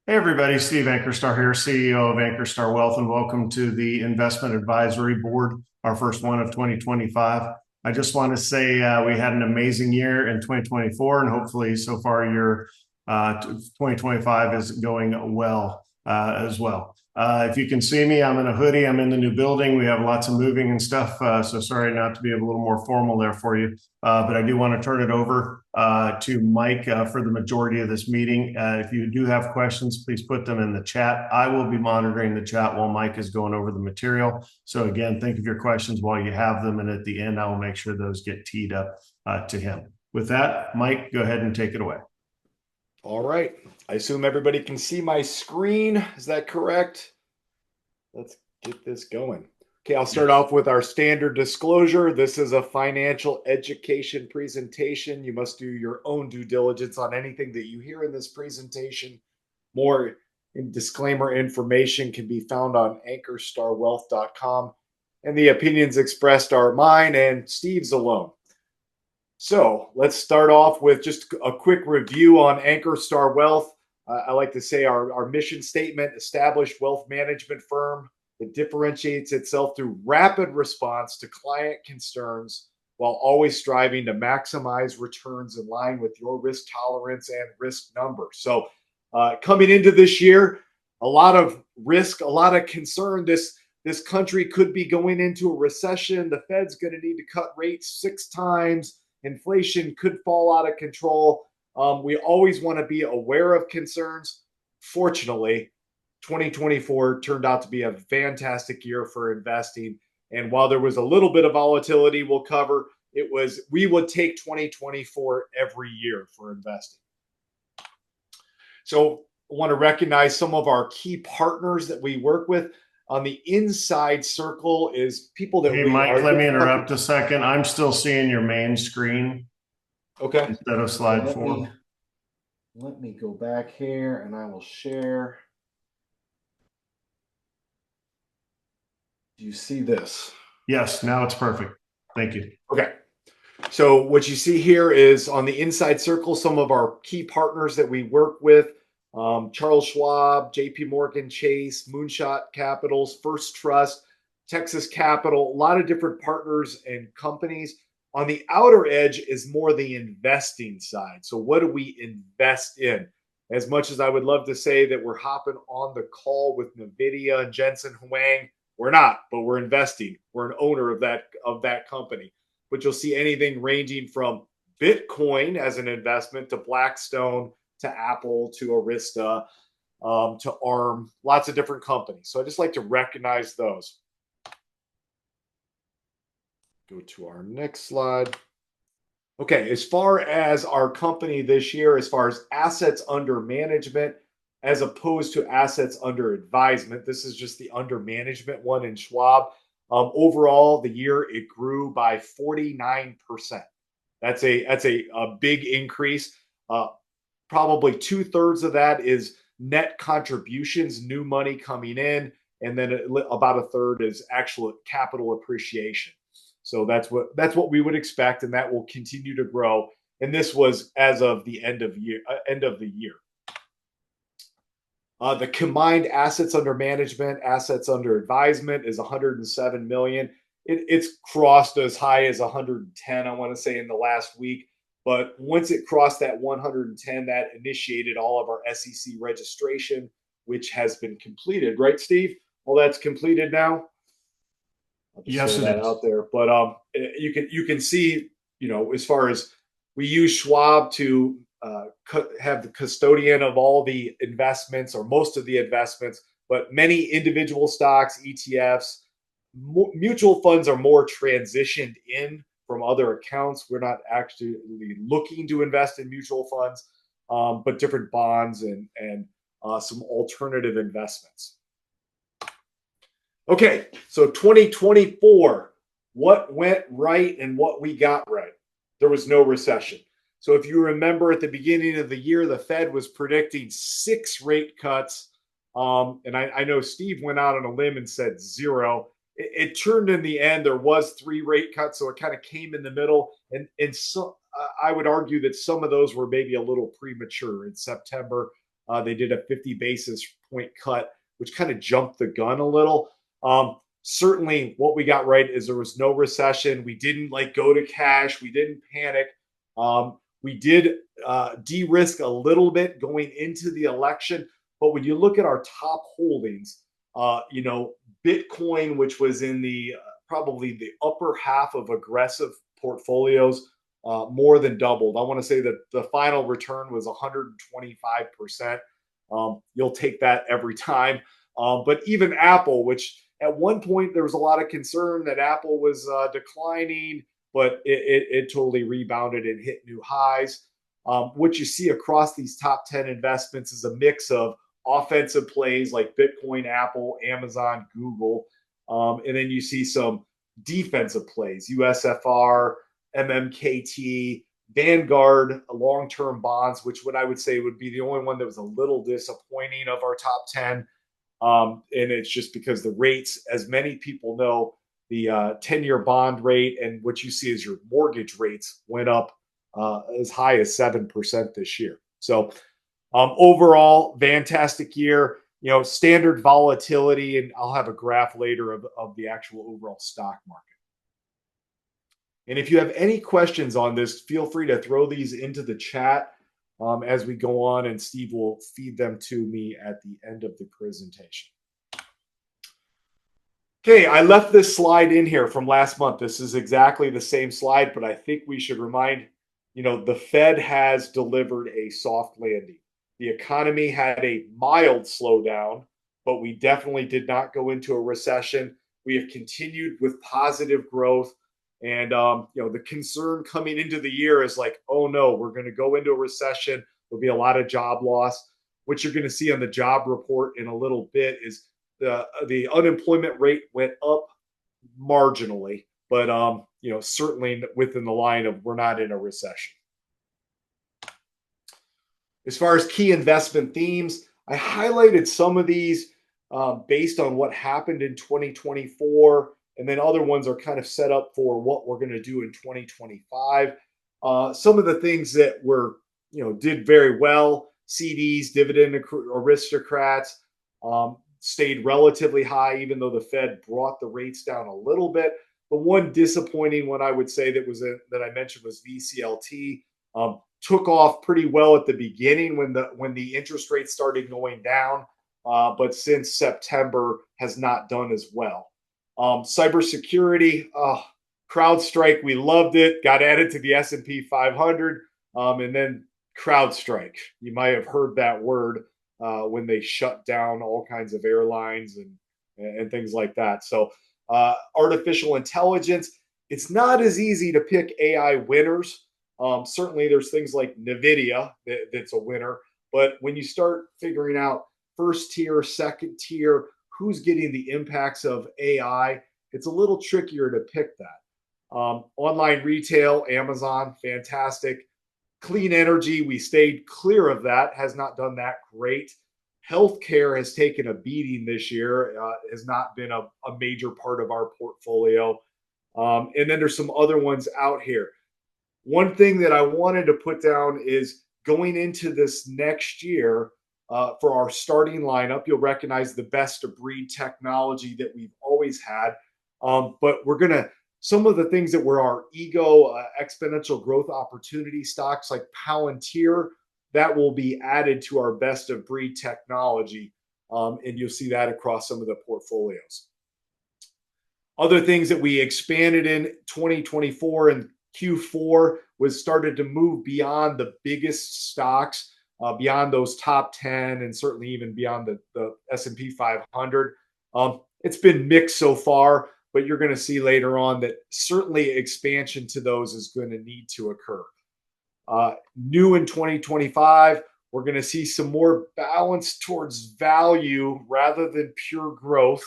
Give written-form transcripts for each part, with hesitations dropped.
Hey everybody, Steve Ankerstar here, CEO of Ankerstar Wealth, and welcome to the Investment Advisory Board, our first one of 2025. I just want to say we had an amazing year in 2024, and hopefully so far your 2025 is going well as well. If you can see me, I'm in a hoodie. I'm in the new building. We have lots of moving and stuff, so sorry not to be a little more formal there for you. But I do want to turn it over to Mike for the majority of this meeting. If you do have questions, please put them in the chat. I will be monitoring the chat while Mike is going over the material. So again, think of your questions while you have them, and at the end, I will make sure those get teed up to him. With that, Mike, go ahead and take it away. All right. I assume everybody can see my screen. Is that correct? Let's get this going. Okay, I'll start off with our standard disclosure. This is a financial education presentation. You must do your own due diligence on anything that you hear in this presentation. More disclaimer information can be found on ankerstarwealth.com. And the opinions expressed are mine and Steve's alone. So let's start off with just a quick review on Ankerstar Wealth. I like to say our mission statement: established wealth management firm that differentiates itself through rapid response to client concerns while always striving to maximize returns in line with your risk tolerance and risk numbers. So coming into this year, a lot of risk, a lot of concern. This country could be going into a recession. The Fed's going to need to cut rates 6 times. Inflation could fall out of control. We always want to be aware of concerns. Fortunately, 2024 turned out to be a fantastic year for investing. And while there was a little bit of volatility we'll cover, we would take 2024 every year for investing. So I want to recognize some of our key partners that we work with. On the inside circle is people that Hey, we Mike, are. let me interrupt a second. I'm still seeing your main screen Okay. instead of slide let 4. let me go back here and I will share. Do you see this? Yes, now it's perfect. Thank you. Okay. So what you see here is on the inside circle, some of our key partners that we work with: Charles Schwab, JP Morgan Chase, Moonshot Capitals, First Trust, Texas Capital, a lot of different partners and companies. On the outer edge is more the investing side. So what do we invest in? As much as I would love to say that we're hopping on the call with NVIDIA and Jensen Huang, we're not, but we're investing. We're an owner of that company. But you'll see anything ranging from Bitcoin as an investment to Blackstone to Apple to Arista to ARM, lots of different companies. So I just like to recognize those. Go to our next slide. Okay, as far as our company this year, as far as assets under management, as opposed to assets under advisement, this is just the under management one in Schwab. Overall, the year it grew by 49%. That's a big increase. Probably 2/3 of that is net contributions, new money coming in, and then about 1/3 is actual capital appreciation. So that's what we would expect, and that will continue to grow. And this was as of the end of the year. The combined assets under management, assets under advisement is 107 million. It's crossed as high as 110, I want to say, in the last week. But once it crossed that 110, that initiated all of our SEC registration, which has been completed, right, Steve? Well, that's completed now. I'll just Yes, throw it that is. out there. But you can see, as far as we use Schwab to have the custodian of all the investments or most of the investments, but many individual stocks, ETFs, mutual funds are more transitioned in from other accounts. We're not actually looking to invest in mutual funds, but different bonds and some alternative investments. Okay, so 2024, what went right and what we got right? There was no recession. So if you remember at the beginning of the year, the Fed was predicting 6 rate cuts. And I know Steve went out on a limb and said 0. It turned in the end, there was 3 rate cuts. So it kind of came in the middle. And so I would argue that some of those were maybe a little premature in September. They did a 50 basis point cut, which kind of jumped the gun a little. Certainly what we got right is there was no recession. We didn't like go to cash. We didn't panic. We did de-risk a little bit going into the election. But when you look at our top holdings, Bitcoin, which was in the probably the upper half of aggressive portfolios, more than doubled. I want to say that the final return was 125%. You'll take that every time. But even Apple, which at one point there was a lot of concern that Apple was declining, but it totally rebounded and hit new highs. What you see across these top 10 investments is a mix of offensive plays like Bitcoin, Apple, Amazon, Google. And then you see some defensive plays, USFR, MMKT, Vanguard, long-term bonds, which what I would say would be the only one that was a little disappointing of our top 10. And it's just because the rates, as many people know, the 10-year bond rate and what you see as your mortgage rates went up as high as 7% this year. So overall, fantastic year. Standard volatility, and I'll have a graph later of the actual overall stock market. And if you have any questions on this, feel free to throw these into the chat as we go on, and Steve will feed them to me at the end of the presentation. Okay, I left this slide in here from last month. This is exactly the same slide, but I think we should remind, the Fed has delivered a soft landing. The economy had a mild slowdown, but we definitely did not go into a recession. We have continued with positive growth. And, the concern coming into the year is like, oh no, we're going to go into a recession. There'll be a lot of job loss. What you're going to see on the job report in a little bit is the unemployment rate went up marginally, but, certainly within the line of we're not in a recession. As far as key investment themes, I highlighted some of these based on what happened in 2024. And then other ones are kind of set up for what we're going to do in 2025. Some of the things that were, did very well, CDs, dividend aristocrats, stayed relatively high, even though the Fed brought the rates down a little bit. The one disappointing one I would say that I mentioned was VCLT. Took off pretty well at the beginning when the interest rates started going down, but since September has not done as well. Cybersecurity, CrowdStrike, we loved it, got added to the S&P 500, and then CrowdStrike. You might have heard that word when they shut down all kinds of airlines and things like that. So artificial intelligence, it's not as easy to pick AI winners. Certainly there's things like NVIDIA that's a winner, but when you start figuring out first tier, second tier, who's getting the impacts of AI, it's a little trickier to pick that. Online retail, Amazon, fantastic. Clean energy, we stayed clear of that, has not done that great. Healthcare has taken a beating this year, has not been a major part of our portfolio. And then there's some other ones out here. One thing that I wanted to put down is going into this next year, for our starting lineup, you'll recognize the best of breed technology that we've always had. But some of the things that were our exponential growth opportunity stocks like Palantir, that will be added to our best of breed technology. And you'll see that across some of the portfolios. Other things that we expanded in 2024 and Q4 was started to move beyond the biggest stocks, beyond those top 10, and certainly even beyond the S&P 500. It's been mixed so far, but you're going to see later on that certainly expansion to those is going to need to occur. New in 2025, we're going to see some more balance towards value rather than pure growth.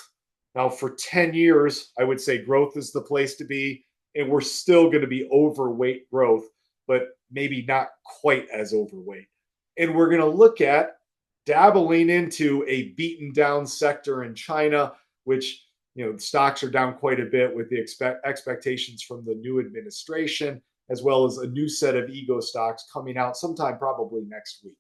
Now, for 10 years, I would say growth is the place to be, and we're still going to be overweight growth, but maybe not quite as overweight. And we're going to look at dabbling into a beaten down sector in China, which, stocks are down quite a bit with the expectations from the new administration, as well as a new set of ego stocks coming out sometime probably next week.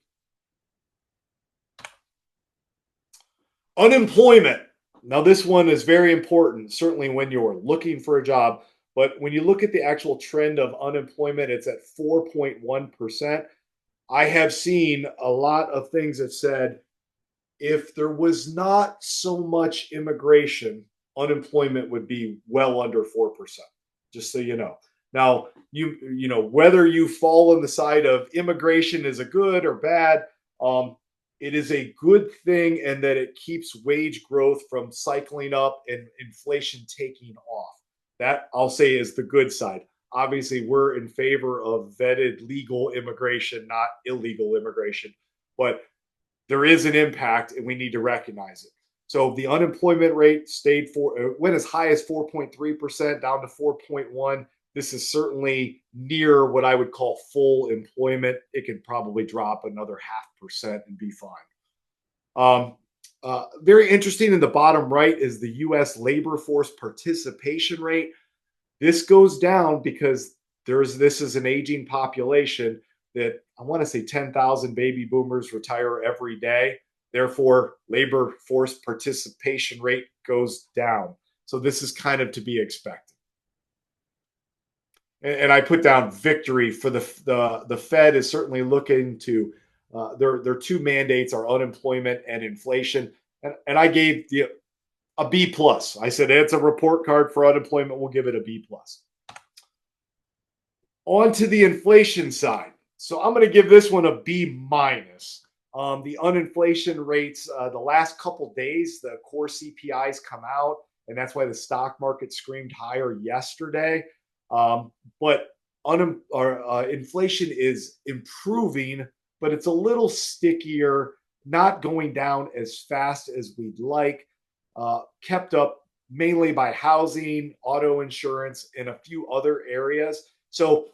Unemployment. Now, this one is very important, certainly when you're looking for a job. But when you look at the actual trend of unemployment, it's at 4.1%. I have seen a lot of things that said if there was not so much immigration, unemployment would be well under 4%, just so you know. Now, you know whether you fall on the side of immigration is a good or bad, it is a good thing, and that it keeps wage growth from cycling up and inflation taking off. That I'll say is the good side. Obviously, we're in favor of vetted legal immigration, not illegal immigration, but there is an impact and we need to recognize it. So the unemployment rate went as high as 4.3% down to 4.1. This is certainly near what I would call full employment. It could probably drop another 0.5% and be fine. Very interesting in the bottom right is the US labor force participation rate. This goes down because this is an aging population that I want to say 10,000 baby boomers retire every day. Therefore, labor force participation rate goes down. So this is kind of to be expected. And I put down victory for the Fed is certainly looking to their two mandates are unemployment and inflation. And I gave a B plus. I said it's a report card for unemployment. We'll give it a B plus. On to the inflation side. So I'm going to give this one a B minus. The uninflation rates, the last couple days, the core CPIs come out, and that's why the stock market screamed higher yesterday. But inflation is improving, but it's a little stickier, not going down as fast as we'd like, kept up mainly by housing, auto insurance, and a few other areas. So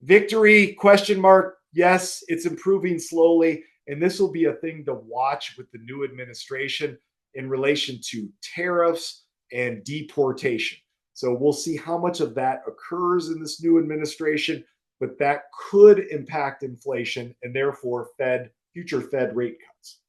victory, question mark, yes, it's improving slowly. And this will be a thing to watch with the new administration in relation to tariffs and deportation. So we'll see how much of that occurs in this new administration, but that could impact inflation and therefore future Fed rate cuts.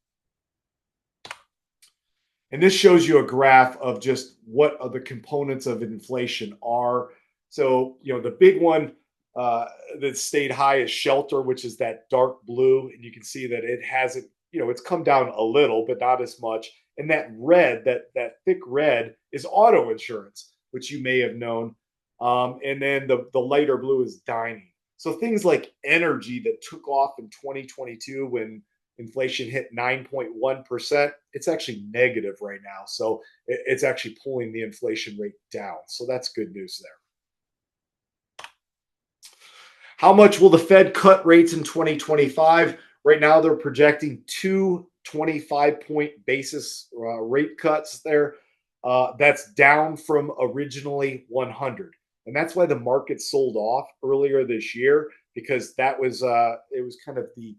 And this shows you a graph of just what the components of inflation are. So, the big one that stayed high is shelter, which is that dark blue. And you can see that it hasn't, it's come down a little, but not as much. And that red, that thick red is auto insurance, which you may have known. And then the lighter blue is dining. So things like energy that took off in 2022 when inflation hit 9.1%, it's actually negative right now. So it's actually pulling the inflation rate down. So that's good news there. How much will the Fed cut rates in 2025? Right now, they're projecting 2 25-point basis rate cuts there. That's down from originally 100. And that's why the market sold off earlier this year, because it was kind of the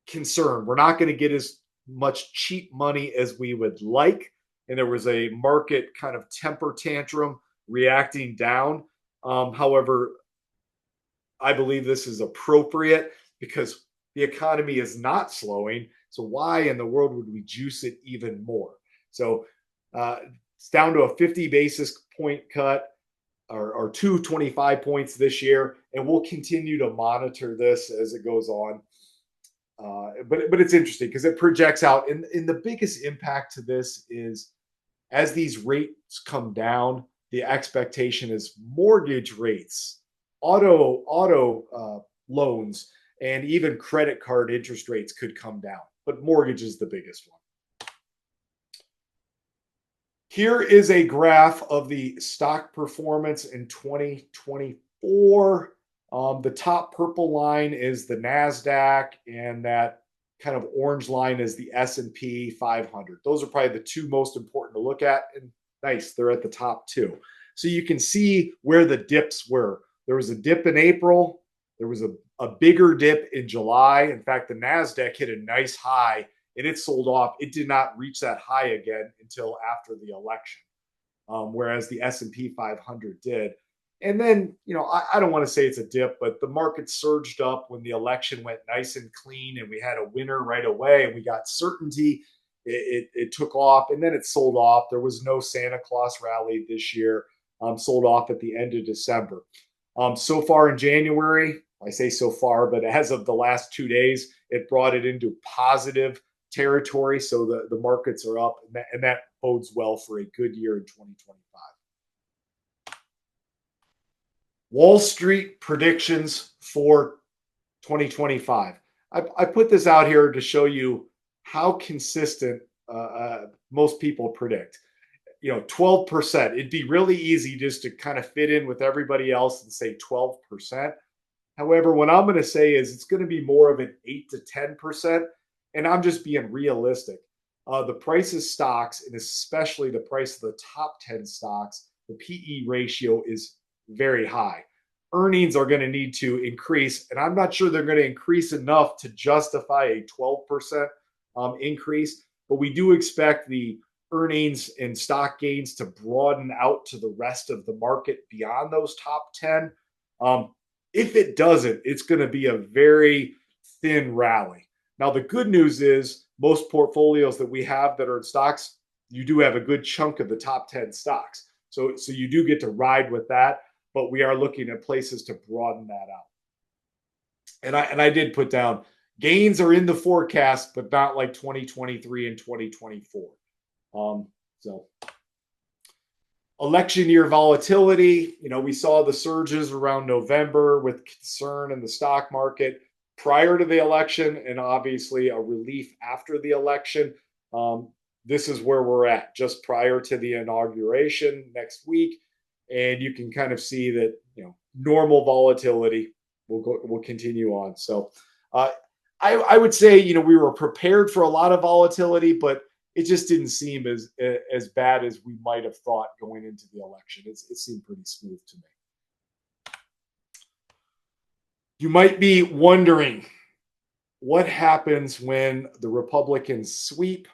concern. We're not going to get as much cheap money as we would like. And there was a market kind of temper tantrum reacting down. However, I believe this is appropriate because the economy is not slowing. So why in the world would we juice it even more? So it's down to a 50 basis point cut or 225 points this year. And we'll continue to monitor this as it goes on. But it's interesting because it projects out. And the biggest impact to this is as these rates come down, the expectation is mortgage rates, auto loans, and even credit card interest rates could come down. But mortgage is the biggest one. Here is a graph of the stock performance in 2024. The top purple line is the NASDAQ, and that kind of orange line is the S&P 500. Those are probably the two most important to look at. And nice, they're at the top too. So you can see where the dips were. There was a dip in April. There was a bigger dip in July. In fact, the NASDAQ hit a nice high and it sold off. It did not reach that high again until after the election, whereas the S&P 500 did. And then, I don't want to say it's a dip, but the market surged up when the election went nice and clean and we had a winner right away and we got certainty. it took off and then it sold off. There was no Santa Claus rally this year. Sold off at the end of December. So far in January, I say so far, but as of the last 2 days, it brought it into positive territory. So the markets are up, and that bodes well for a good year in 2025. Wall Street predictions for 2025. I put this out here to show you how consistent most people predict. 12%. It'd be really easy just to kind of fit in with everybody else and say 12%. However, what I'm going to say is it's going to be more of an 8 to 10%. And I'm just being realistic. The price of stocks, and especially the price of the top 10 stocks, the PE ratio is very high. Earnings are going to need to increase, and I'm not sure they're going to increase enough to justify a 12% increase, but we do expect the earnings and stock gains to broaden out to the rest of the market beyond those top 10. If it doesn't, it's going to be a very thin rally. Now, the good news is most portfolios that we have that are in stocks, you do have a good chunk of the top 10 stocks. So you do get to ride with that, but we are looking at places to broaden that out. And I did put down gains are in the forecast, but not like 2023 and 2024. So election year volatility, we saw the surges around November with concern in the stock market prior to the election, and obviously a relief after the election. This is where we're at just prior to the inauguration next week. And you can kind of see that, normal volatility will continue on. So I would say, we were prepared for a lot of volatility, but it just didn't seem as bad as we might have thought going into the election. It seemed pretty smooth to me. You might be wondering what happens when the Republicans sweep,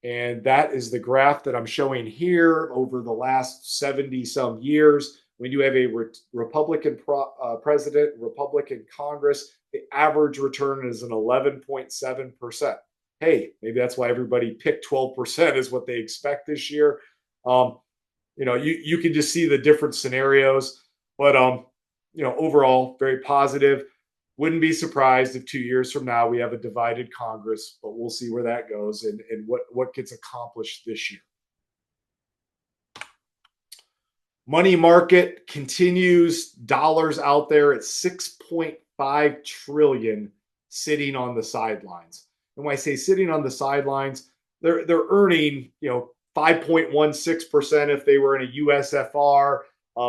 and that is the graph that I'm showing here over the last 70 some years. When you have a Republican president, Republican Congress, the average return is an 11.7%. Hey, maybe that's why everybody picked 12% is what they expect this year. You can just see the different scenarios, but overall very positive. Wouldn't be surprised if 2 years from now we have a divided Congress, but we'll see where that goes and what gets accomplished this year. Money market continues, dollars out there at 6.5 trillion sitting on the sidelines. And when I say sitting on the sidelines, they're earning 5.16% if they were in a USFR,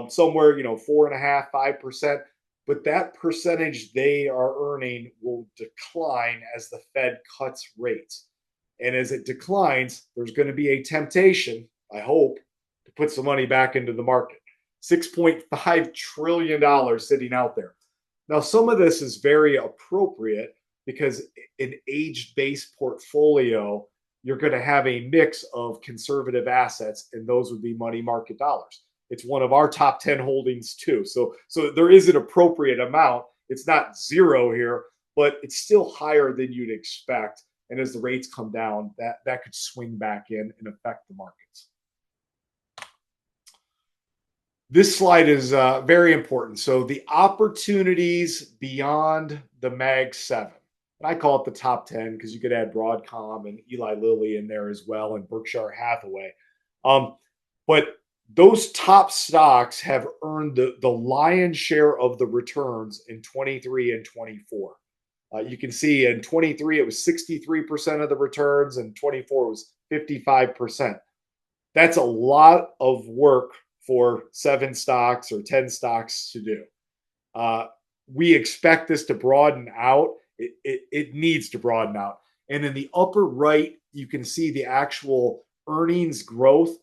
somewhere 4.5%, 5%. But that percentage they are earning will decline as the Fed cuts rates. And as it declines, there's going to be a temptation, I hope, to put some money back into the market. $6.5 trillion sitting out there. Now, some of this is very appropriate because an age-based portfolio, you're going to have a mix of conservative assets, and those would be money market dollars. It's one of our top 10 holdings too. So there is an appropriate amount. It's not zero here, but it's still higher than you'd expect. And as the rates come down, that could swing back in and affect the markets. This slide is very important. So the opportunities beyond the Mag 7. And I call it the top 10 because you could add Broadcom and Eli Lilly in there as well, and Berkshire Hathaway. But those top stocks have earned the lion's share of the returns in 23 and 24. You can see in 23, it was 63% of the returns, and 24 was 55%. That's a lot of work for 7 stocks or 10 stocks to do. We expect this to broaden out. It needs to broaden out. And in the upper right, you can see the actual earnings growth.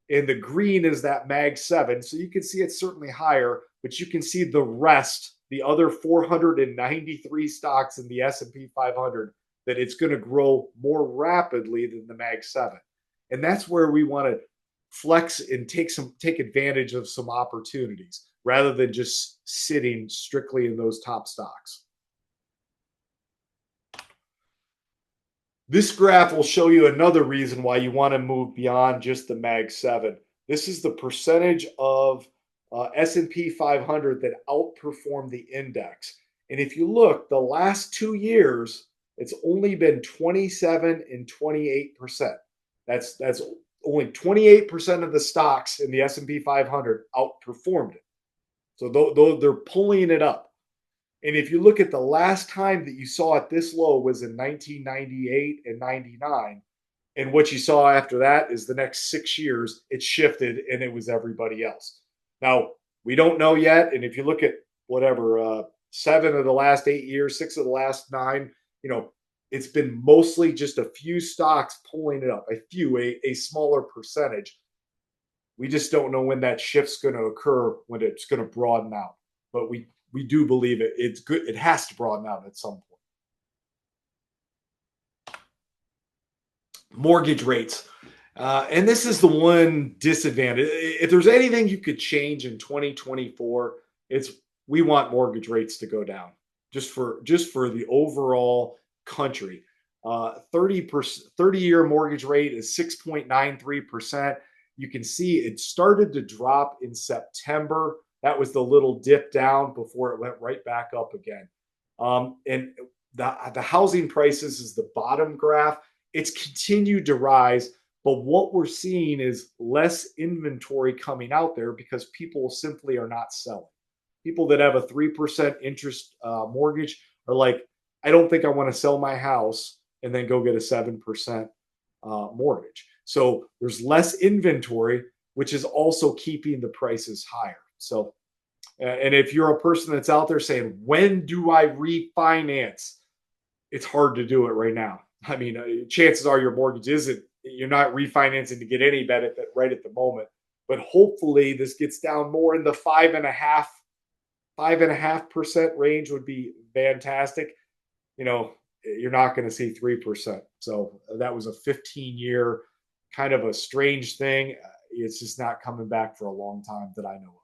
And the green is that Mag 7. So you can see it's certainly higher, but you can see the rest, the other 493 stocks in the S&P 500, that it's going to grow more rapidly than the Mag 7. And that's where we want to flex and take advantage of some opportunities rather than just sitting strictly in those top stocks. This graph will show you another reason why you want to move beyond just the Mag 7. This is the percentage of S&P 500 that outperformed the index. And if you look, the last 2 years, it's only been 27 and 28%. That's only 28% of the stocks in the S&P 500 outperformed it. So they're pulling it up. And if you look at the last time that you saw it this low was in 1998 and 99. And what you saw after that is the next 6 years, it shifted and it was everybody else. Now, we don't know yet. And if you look at whatever, 7 of the last 8 years, 6 of the last 9, it's been mostly just a few stocks pulling it up, a smaller percentage. We just don't know when that shift's going to occur, when it's going to broaden out. But we do believe it's good. It has to broaden out at some point. Mortgage rates. And this is the one disadvantage. If there's anything you could change in 2024, we want mortgage rates to go down just for the overall country. 30-year mortgage rate is 6.93%. You can see it started to drop in September. That was the little dip down before it went right back up again. And the housing prices is the bottom graph. It's continued to rise, but what we're seeing is less inventory coming out there because people simply are not selling. People that have a 3% interest mortgage are like, I don't think I want to sell my house and then go get a 7% mortgage. So there's less inventory, which is also keeping the prices higher. So, and if you're a person that's out there saying, when do I refinance? It's hard to do it right now. I mean, chances are your mortgage you're not refinancing to get any benefit right at the moment, but hopefully this gets down more in the 5.5% range would be fantastic. You're not going to see 3%. So that was a 15-year kind of a strange thing. It's just not coming back for a long time that I know of.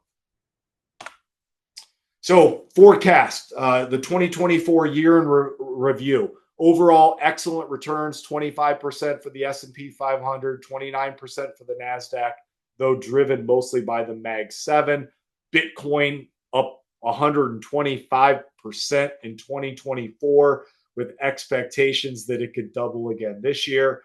So forecast, the 2024 year in review. Overall, excellent returns, 25% for the S&P 500, 29% for the NASDAQ, though driven mostly by the Mag 7. Bitcoin up 125% in 2024 with expectations that it could double again this year.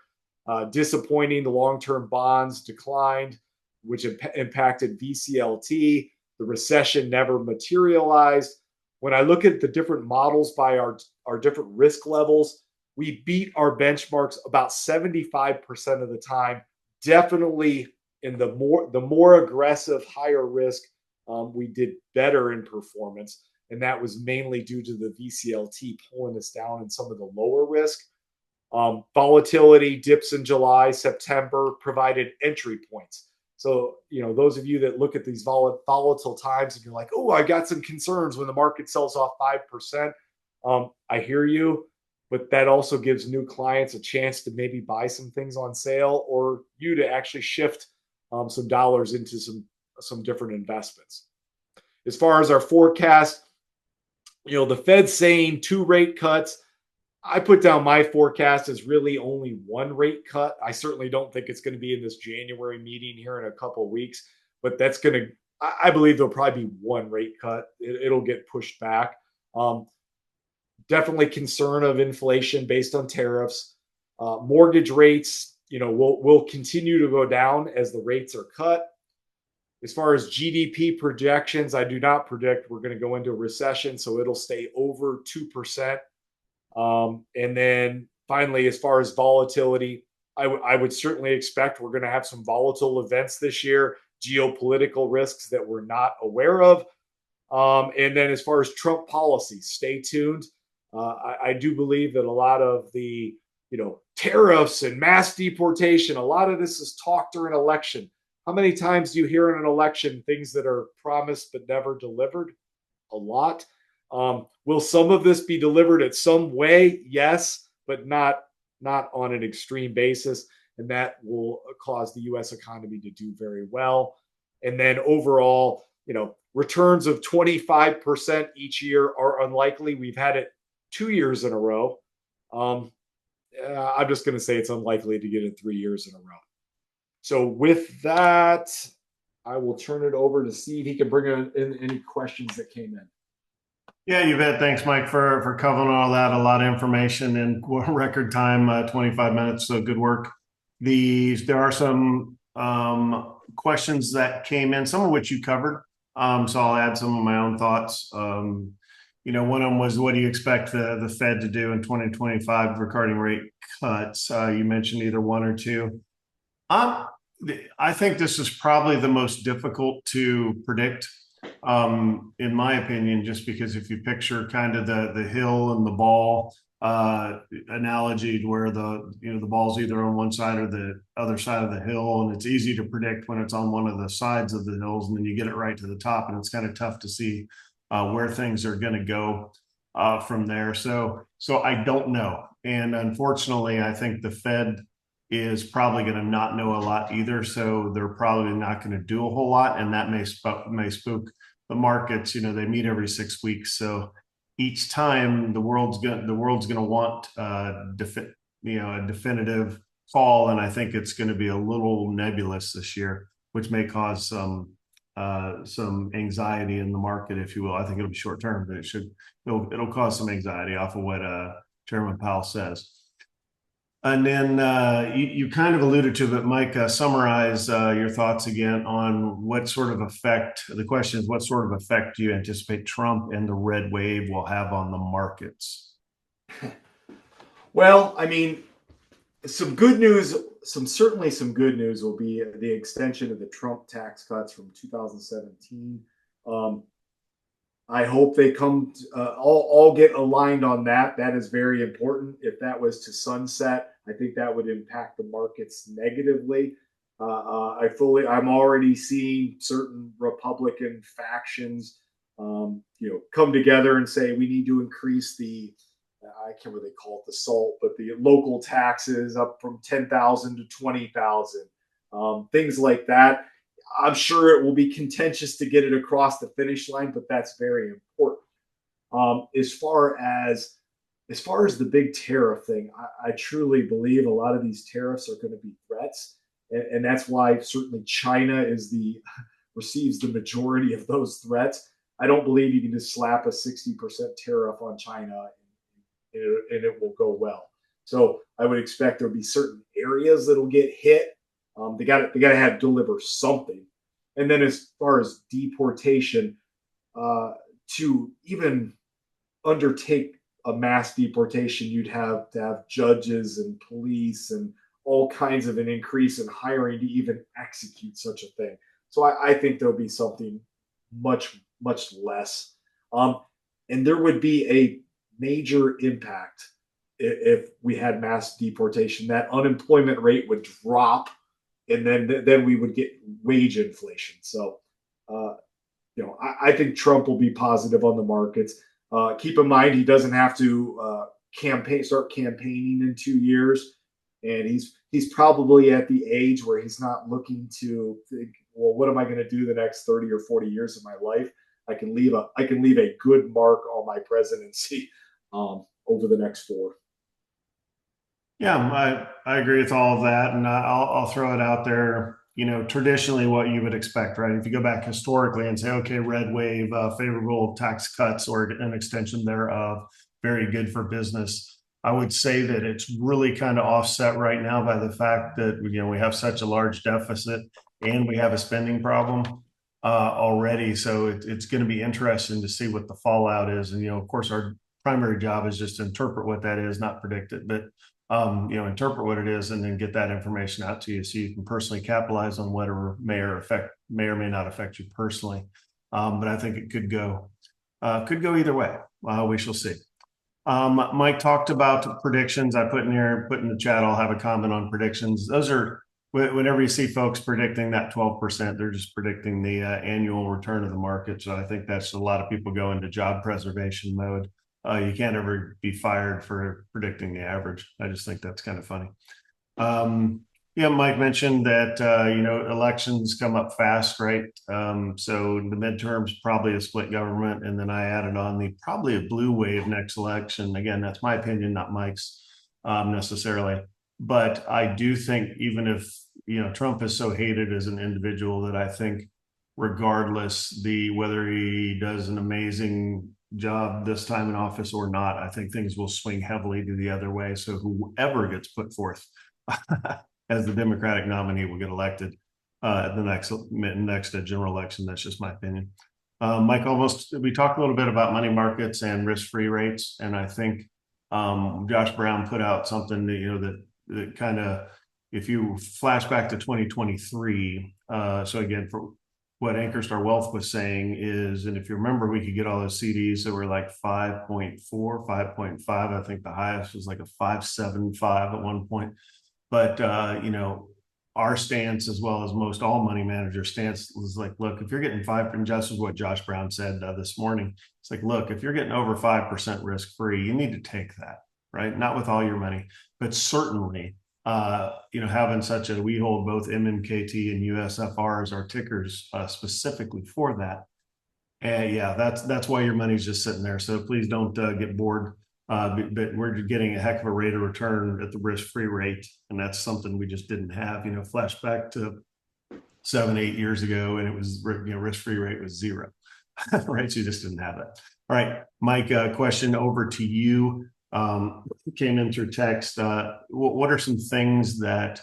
Disappointing, the long-term bonds declined, which impacted VCLT. The recession never materialized. When I look at the different models by our different risk levels, we beat our benchmarks about 75% of the time. Definitely in the more aggressive, higher risk, we did better in performance. And that was mainly due to the VCLT pulling us down in some of the lower risk. Volatility dips in July, September provided entry points. So, those of you that look at these volatile times and you're like, oh, I got some concerns when the market sells off 5%. I hear you, but that also gives new clients a chance to maybe buy some things on sale or you to actually shift some dollars into some different investments. As far as our forecast, the Fed's saying 2 rate cuts. I put down my forecast as really only 1 rate cut. I certainly don't think it's going to be in this January meeting here in a couple of weeks, but I believe there'll probably be 1 rate cut. It'll get pushed back. Definitely concern of inflation based on tariffs. Mortgage rates, will continue to go down as the rates are cut. As far as GDP projections, I do not predict we're going to go into a recession, so it'll stay over 2%. And then finally, as far as volatility, I would certainly expect we're going to have some volatile events this year, geopolitical risks that we're not aware of. And then as far as Trump policies, stay tuned. I do believe that a lot of the, tariffs and mass deportation, a lot of this is talk during election. How many times do you hear in an election things that are promised but never delivered? A lot. Will some of this be delivered at some way? Yes, but not on an extreme basis. And that will cause the U.S. economy to do very well. And then overall, returns of 25% each year are unlikely. We've had it 2 years in a row. I'm just going to say it's unlikely to get it 3 years in a row. So with that, I will turn it over to see if he can bring in any questions that came in. Yeah, you bet. Thanks, Mike, for covering all that. A lot of information in record time, 25 minutes. So good work. There are some questions that came in, some of which you covered. So I'll add some of my own thoughts. One of them was, what do you expect the Fed to do in 2025 regarding rate cuts? You mentioned either one or two. I think this is probably the most difficult to predict, in my opinion, just because if you picture kind of the hill and the ball analogy, where the ball's either on one side or the other side of the hill, and it's easy to predict when it's on one of the sides of the hills, and then you get it right to the top, and it's kind of tough to see where things are going to go from there. So I don't know, and unfortunately, I think the Fed is probably going to not know a lot either. So they're probably not going to do a whole lot, and that may spook the markets. They meet every 6 weeks, so each time the world's going to want a definitive call, and I think it's going to be a little nebulous this year, which may cause some anxiety in the market, if you will. I think it'll be short term, but it'll cause some anxiety off of what Chairman Powell says. And then you kind of alluded to it, Mike. Summarize your thoughts again on what sort of effect. The question is, what sort of effect do you anticipate Trump and the red wave will have on the markets? Well, I mean, some good news. Certainly some good news will be the extension of the Trump tax cuts from 2017. I hope they come all get aligned on that. That is very important. If that was to sunset, I think that would impact the markets negatively. I'm already seeing certain Republican factions, come together and say we need to increase I can't really call it the SALT, but the local taxes up from 10,000 to 20,000, things like that. I'm sure it will be contentious to get it across the finish line, but that's very important. As far as the big tariff thing, I truly believe a lot of these tariffs are going to be threats, and that's why certainly China receives the majority of those threats. I don't believe you can just slap a 60% tariff on China and it will go well. So I would expect there'll be certain areas that'll get hit. They got to deliver something. And then as far as deportation, to even undertake a mass deportation, you'd have to have judges and police and all kinds of an increase in hiring to even execute such a thing. So I think there'll be something much, much less. And there would be a major impact if we had mass deportation. That unemployment rate would drop, and then we would get wage inflation. So, I think Trump will be positive on the markets. Keep in mind, he doesn't have to start campaigning in 2 years, and he's probably at the age where he's not looking to think, well, what am I going to do the next 30 or 40 years of my life? I can leave a good mark on my presidency over the next 4. Yeah, I agree with all of that, and I'll throw it out there. Traditionally, what you would expect, right? If you go back historically and say, okay, red wave, favorable tax cuts or an extension thereof, very good for business. I would say that it's really kind of offset right now by the fact that we have such a large deficit and we have a spending problem already. So it's going to be interesting to see what the fallout is. And of course, our primary job is just to interpret what that is, not predict it, but interpret what it is and then get that information out to you so you can personally capitalize on whatever may or may not affect you personally. But I think it could go either way. We shall see. Mike talked about predictions. I put in the chat, I'll have a comment on predictions. Those are, whenever you see folks predicting that 12%, they're just predicting the annual return of the market. So I think that's a lot of people go into job preservation mode. You can't ever be fired for predicting the average. I just think that's kind of funny. Mike mentioned that, elections come up fast, right? So the midterms, probably a split government. And then I added on probably a blue wave next election. Again, that's my opinion, not Mike's. necessarily. But I do think even if, Trump is so hated as an individual that I think regardless whether he does an amazing job this time in office or not, I think things will swing heavily to the other way. So whoever gets put forth as the Democratic nominee will get elected at the next general election. That's just my opinion. Mike, we talked a little bit about money markets and risk-free rates, and I think Josh Brown put out something that kind of, if you flash back to 2023, so again, for what Ankerstar Wealth was saying is, and if you remember, we could get all those CDs that were like 5.4, 5.5. I think the highest was like a 5.75 at one point. But our stance, as well as most all money managers' stance, was like, look, if you're getting 5%, and just as what Josh Brown said this morning, it's like, look, if you're getting over 5% risk free, you need to take that, right? Not with all your money, but certainly, having we hold both MMKT and USFR as our tickers specifically for that. And yeah, that's why your money's just sitting there. So please don't get bored. But we're getting a heck of a rate of return at the risk-free rate, and that's something we just didn't have. Flash back to 7-8 years ago, and it was risk-free rate was 0, right? So you just didn't have that. All right, Mike, question over to you. Came in through text. What are some things that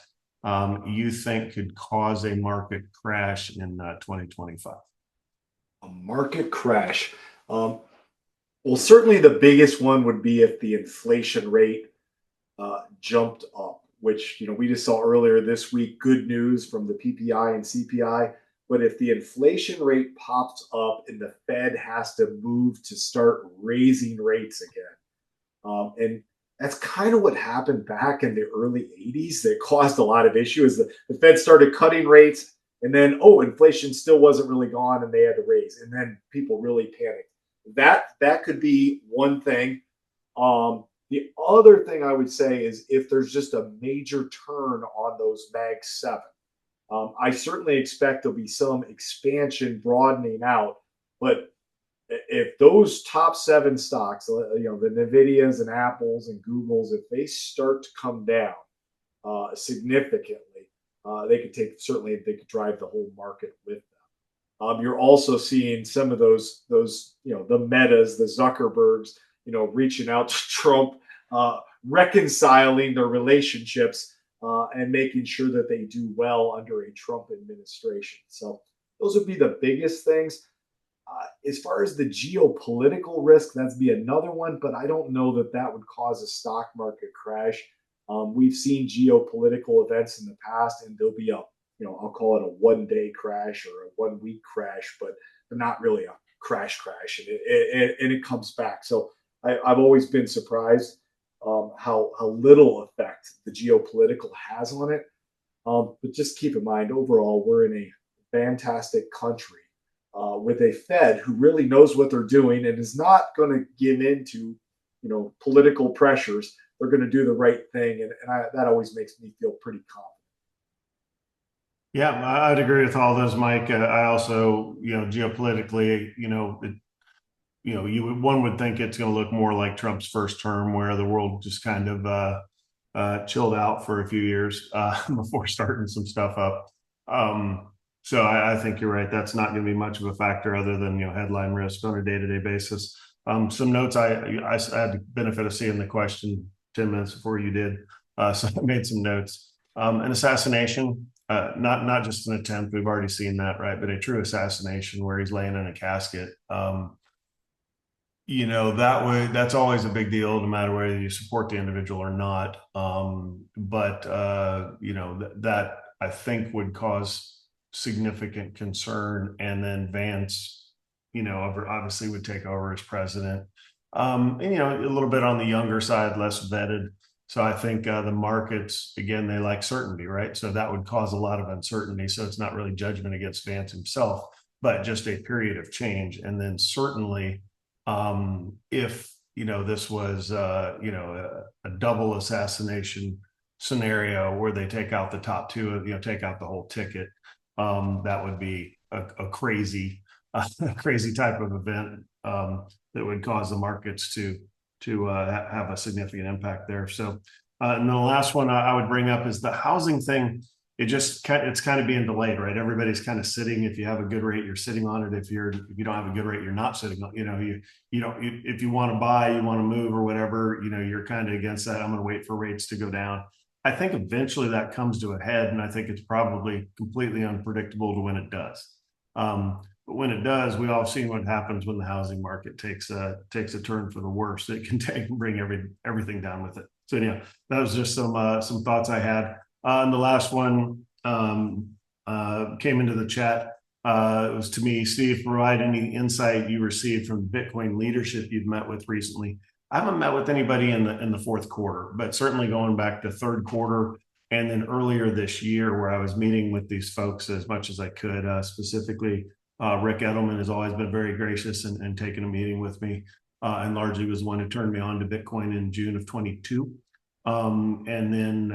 you think could cause a market crash in 2025? A market crash. Well, certainly the biggest one would be if the inflation rate jumped up, which we just saw earlier this week. Good news from the PPI and CPI. But if the inflation rate pops up and the Fed has to move to start raising rates again, and that's kind of what happened back in the early 80s that caused a lot of issues. The Fed started cutting rates, and then inflation still wasn't really gone, and they had to raise, and then people really panicked. That could be one thing. The other thing I would say is if there's just a major turn on those Mag 7, I certainly expect there'll be some expansion broadening out. But if those top 7 stocks, the Nvidias and Apples and Googles, if they start to come down significantly, they could drive the whole market with them. You're also seeing some of those the Metas, the Zuckerbergs, reaching out to Trump, reconciling their relationships and making sure that they do well under a Trump administration. So those would be the biggest things. As far as the geopolitical risk, that'd be another one, but I don't know that would cause a stock market crash. We've seen geopolitical events in the past, and there'll be I'll call it a one-day crash or a one-week crash, but not really a crash, and it comes back. So I've always been surprised how little effect the geopolitical has on it. But just keep in mind, overall, we're in a fantastic country with a Fed who really knows what they're doing and is not going to give in to political pressures. They're going to do the right thing, and that always makes me feel pretty confident. Yeah, I'd agree with all those, Mike. I also, geopolitically, one would think it's going to look more like Trump's first term, where the world just kind of chilled out for a few years before starting some stuff up. So I think you're right. That's not going to be much of a factor other than headline risk on a day-to-day basis. Some notes. I had the benefit of seeing the question 10 minutes before you did, so I made some notes. An assassination. Not just an attempt, we've already seen that, right? But a true assassination where he's laying in a casket. That's always a big deal, no matter whether you support the individual or not. That I think would cause significant concern, and then Vance, obviously would take over as president. A little bit on the younger side, less vetted. So I think the markets, again, they like certainty, right? So that would cause a lot of uncertainty. So it's not really judgment against Vance himself, but just a period of change. And then certainly if, this was, a double assassination scenario where they take out the top 2, take out the whole ticket, that would be a crazy type of event that would cause the markets to have a significant impact there. So And the last one I would bring up is the housing thing. It's kind of being delayed, right? Everybody's kind of sitting. If you have a good rate, you're sitting on it. If you don't have a good rate, you're not sitting on. You don't. If you want to buy, you want to move or whatever, you're kind of against that. I'm going to wait for rates to go down. I think eventually that comes to a head, and I think it's probably completely unpredictable to when it does. But when it does, we all seen what happens when the housing market takes a turn for the worse. It can bring everything down with it. So that was just some thoughts I had. And the last one came into the chat. It was to me, Steve, provide any insight you received from Bitcoin leadership you've met with recently. I haven't met with anybody in the fourth quarter, but certainly going back to third quarter and then earlier this year, where I was meeting with these folks as much as I could. Specifically, Rick Edelman has always been very gracious and taken a meeting with me, and largely was the one who turned me on to Bitcoin in June of 22. And then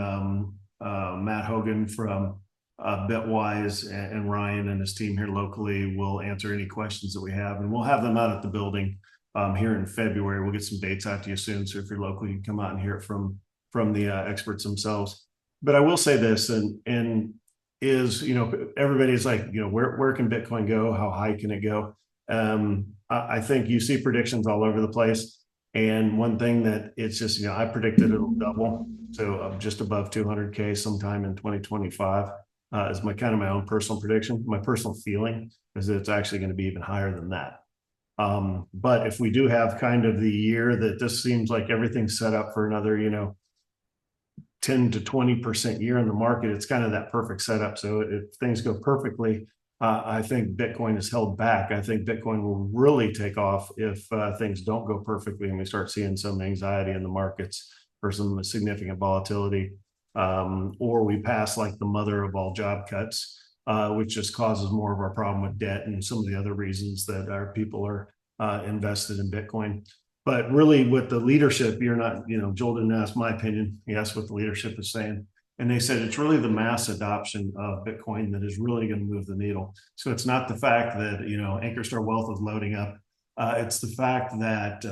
Matt Hogan from Bitwise and Ryan and his team here locally will answer any questions that we have, and we'll have them out at the building here in February. We'll get some dates out to you soon, so if you're local, you can come out and hear it from the experts themselves. But I will say this, and is everybody's like, where can Bitcoin go? How high can it go? I think you see predictions all over the place, and one thing that it's just I predicted it'll double, so just above 200K sometime in 2025 is my own personal prediction. My personal feeling is that it's actually going to be even higher than that. But if we do have kind of the year that this seems like everything's set up for another 10 to 20% year in the market, it's kind of that perfect setup. So if things go perfectly, I think Bitcoin is held back. I think Bitcoin will really take off if things don't go perfectly and we start seeing some anxiety in the markets or some significant volatility, or we pass like the mother of all job cuts, which just causes more of our problem with debt and some of the other reasons that our people are invested in Bitcoin. But really, with the leadership, you're not, Joel didn't ask my opinion. He asked what the leadership is saying. And they said it's really the mass adoption of Bitcoin that is really going to move the needle. So it's not the fact that, Ankerstar Wealth is loading up. It's the fact that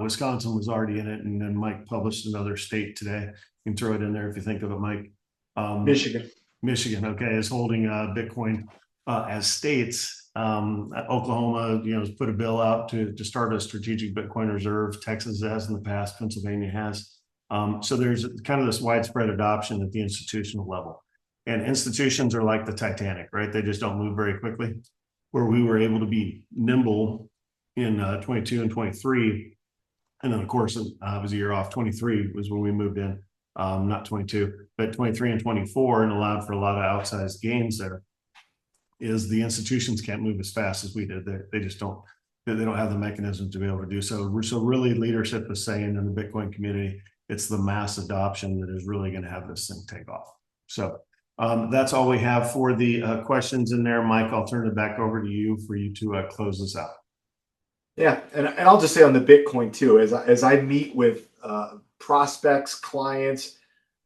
Wisconsin was already in it. And then Mike published another state today. You can throw it in there if you think of it, Mike. Michigan, okay, is holding Bitcoin as states. Oklahoma, has put a bill out to start a strategic Bitcoin reserve. Texas has in the past. Pennsylvania has. So there's kind of this widespread adoption at the institutional level. And institutions are like the Titanic, right? They just don't move very quickly. Where we were able to be nimble in 22 and 23. And then, of course, it was a year off. 23 was when we moved in, not 22, but 23 and 24, and allowed for a lot of outsized gains there. Is the institutions can't move as fast as we did. They just don't. They don't have the mechanism to be able to do so. So really, leadership is saying in the Bitcoin community, it's the mass adoption that is really going to have this thing take off. So that's all we have for the questions in there. Mike, I'll turn it back over to you for you to close this out. Yeah, and I'll just say on the Bitcoin too, as I meet with prospects, clients,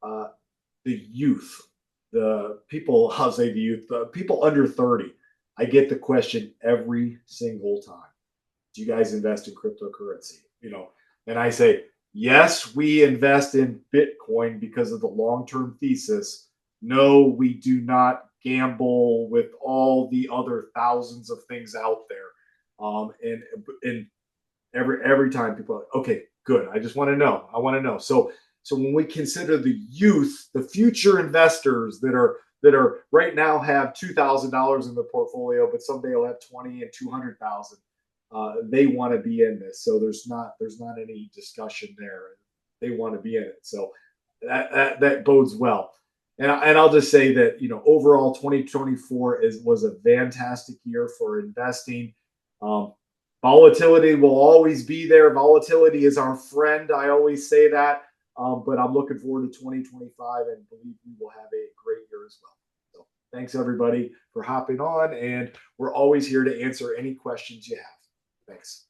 the youth, the people, I'll say the youth, the people under 30, I get the question every single time. Do you guys invest in cryptocurrency? And I say, yes, we invest in Bitcoin because of the long-term thesis. No, we do not gamble with all the other thousands of things out there. And every time people are like, okay, good. I just want to know. I want to know. So when we consider the youth, the future investors that are right now have $2,000 in the portfolio, but someday will have 20 and 200,000. They want to be in this. So there's not any discussion there. They want to be in it. So that bodes well. And I'll just say that, overall 2024 was a fantastic year for investing. Volatility will always be there. Volatility is our friend. I always say that. But I'm looking forward to 2025 and believe we will have a great year as well. So thanks everybody for hopping on, and we're always here to answer any questions you have. Thanks.